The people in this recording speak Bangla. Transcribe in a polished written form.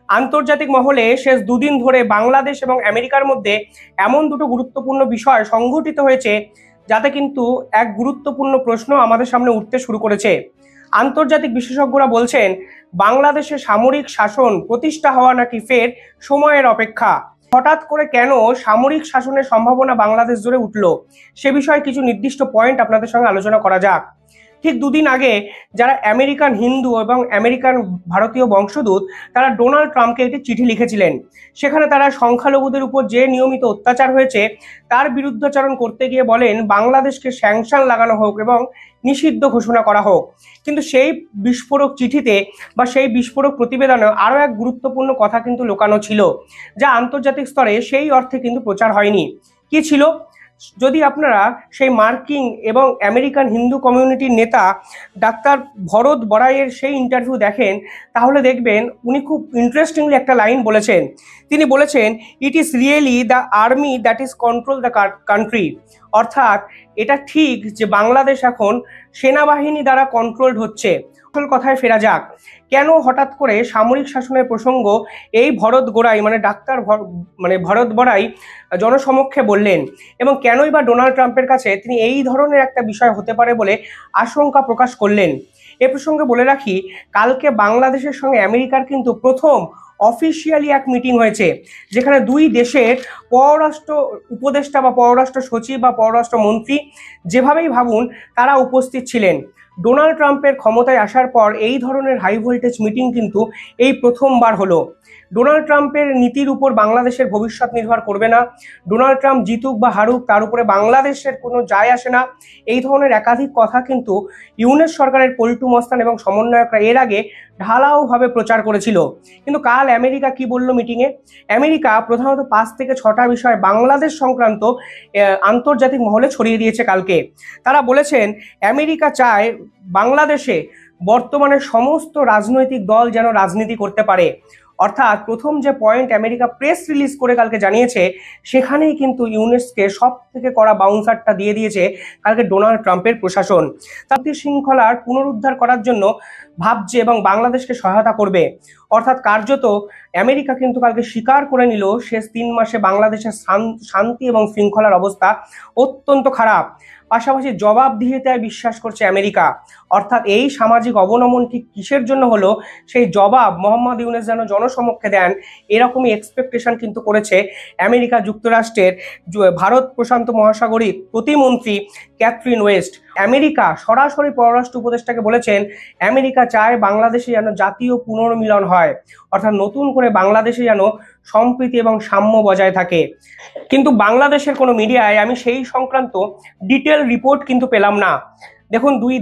আন্তর্জাতিক মহলে শেষ দুদিন ধরে বাংলাদেশ এবং আমেরিকার মধ্যে এমন দুটো গুরুত্বপূর্ণ বিষয় সংঘটিত হয়েছে, যাতে কিন্তু এক গুরুত্বপূর্ণ প্রশ্ন আমাদের সামনে উঠতে শুরু করেছে। আন্তর্জাতিক বিশেষজ্ঞরা বলছেন, বাংলাদেশে সামরিক শাসন প্রতিষ্ঠা হওয়া নাকি ফের সময়ের অপেক্ষা। হঠাৎ করে কেন সামরিক শাসনের সম্ভাবনা বাংলাদেশ জুড়ে উঠল, সে বিষয়ে কিছু নির্দিষ্ট পয়েন্ট আপনাদের সঙ্গে আলোচনা করা যাক। ঠিক দুদিন আগে যারা আমেরিকান হিন্দু এবং আমেরিকান ভারতীয় বংশোদ্ভূত, তারা ডোনাল্ড ট্রাম্পকে একটি চিঠি লিখেছিলেন। সেখানে তারা সংখ্যালঘুদের উপর যে নিয়মিত অত্যাচার হয়েছে তার বিরুদ্ধাচরণ করতে গিয়ে বলেন বাংলাদেশকে স্যাংশন লাগানো হোক এবং নিষিদ্ধ ঘোষণা করা হোক। কিন্তু সেই বিস্ফোরক চিঠিতে বা সেই বিস্ফোরক প্রতিবেদনে আরও এক গুরুত্বপূর্ণ কথা কিন্তু লুকানো ছিল, যা আন্তর্জাতিক স্তরে সেই অর্থে কিন্তু প্রচার হয়নি। কি ছিল? যদি আপনারা সেই মার্কিন এবং আমেরিকান হিন্দু কমিউনিটির নেতা ডাক্তার ভরত বড়াইয়ের সেই ইন্টারভিউ দেখেন, তাহলে দেখবেন উনি খুব ইন্টারেস্টিংলি একটা লাইন বলেছেন। তিনি বলেছেন, it is really the army that is control the country. অর্থাৎ এটা ঠিক যে বাংলাদেশ এখন সেনাবাহিনী দ্বারা কন্ট্রোলড হচ্ছে। আসল কথায় ফেরা যাক, কেন হঠাৎ করে সামরিক শাসনের প্রসঙ্গ এই ভরত গোড়াই ডাক্তার ভরত বড়াই জনসমক্ষে বললেন, এবং কেনই বা ডোনাল্ড ট্রাম্পের কাছে তিনি এই ধরনের একটা বিষয় হতে পারে বলে আশঙ্কা প্রকাশ করলেন। এ প্রসঙ্গে বলে রাখি, কালকে বাংলাদেশের সঙ্গে আমেরিকার কিন্তু প্রথম অফিসিয়ালি এক মিটিং হয়েছে, যেখানে দুই দেশের পররাষ্ট্র উপদেষ্টা বা পররাষ্ট্র সচিব বা পররাষ্ট্র মন্ত্রী, যেভাবেই ভাবুন, তারা উপস্থিত ছিলেন। ডোনাল্ড ট্রাম্পের ক্ষমতায় আসার পর এই ধরনের হাই ভোল্টেজ মিটিং কিন্তু এই প্রথমবার হলো। ডোনাল্ড ট্রাম্পের নীতির উপর বাংলাদেশের ভবিষ্যৎ নির্ভর করবে না, ডোনাল্ড ট্রাম্প জিতুক বা হারুক তার উপরে বাংলাদেশের কোনো যায় আসে না, এই ধরনের একাধিক কথা কিন্তু ইউনূস সরকারের পল্টু মস্তান এবং সমন্বয়করা এর আগে ঢালাওভাবে প্রচার করেছিল। কিন্তু কাল আমেরিকা কি বলল মিটিংয়ে? আমেরিকা প্রধানত 5 থেকে 6টা বিষয় বাংলাদেশ সংক্রান্ত আন্তর্জাতিক মহলে ছড়িয়ে দিয়েছে কালকে। তারা বলেছেন, আমেরিকা চায় বাংলাদেশে বর্তমানে সমস্ত রাজনৈতিক দল যেন রাজনীতি করতে পারে। অর্থাৎ প্রথম যে পয়েন্ট আমেরিকা প্রেস রিলিজ করে কালকে জানিয়েছে, সেখানেই কিন্তু ইউনেস্কে সব থেকে কড়া বাউন্সারটা দিয়ে দিয়েছে কালকে ডোনাল্ড ট্রাম্পের প্রশাসন। শান্তি শৃঙ্খলার পুনরুদ্ধার করার জন্য ভাবছে এবং বাংলাদেশকে সহায়তা করবে। অর্থাৎ কার্যত আমেরিকা কিন্তু কালকে স্বীকার করে নিল শেষ 3 মাসে বাংলাদেশের শান্তি এবং শৃঙ্খলার অবস্থা অত্যন্ত খারাপ। পাশাপাশি জবাবদিহিতায় বিশ্বাস করছে আমেরিকা। অর্থাৎ এই সামাজিক অবনমন ঠিক কিসের জন্য হলো, সেই জবাব মোহাম্মদ ইউনূস যেন জনসমক্ষে দেন, এরকমই এক্সপেকটেশন কিন্তু করেছে আমেরিকা যুক্তরাষ্ট্রের ভারত প্রশান্ত মহাসাগরীয় প্রতিমন্ত্রী ক্যাথরিন ওয়েস্ট। আমেরিকা সরাসরি পররাষ্ট্র উপদেষ্টাকে বলেছেন, আমেরিকা চায় বাংলাদেশে যেন জাতীয় পুনর্মিলন হয়, অর্থাৎ নতুন করে বাংলাদেশে যেন সম্প্রীতি এবং সাম্য বজায় থাকে। কিন্তু বাংলাদেশের কোনো মিডিয়ায় আমি সেই সংক্রান্ত ডিটেল রিপোর্ট কিন্তু পেলাম না। দেখুন, দুই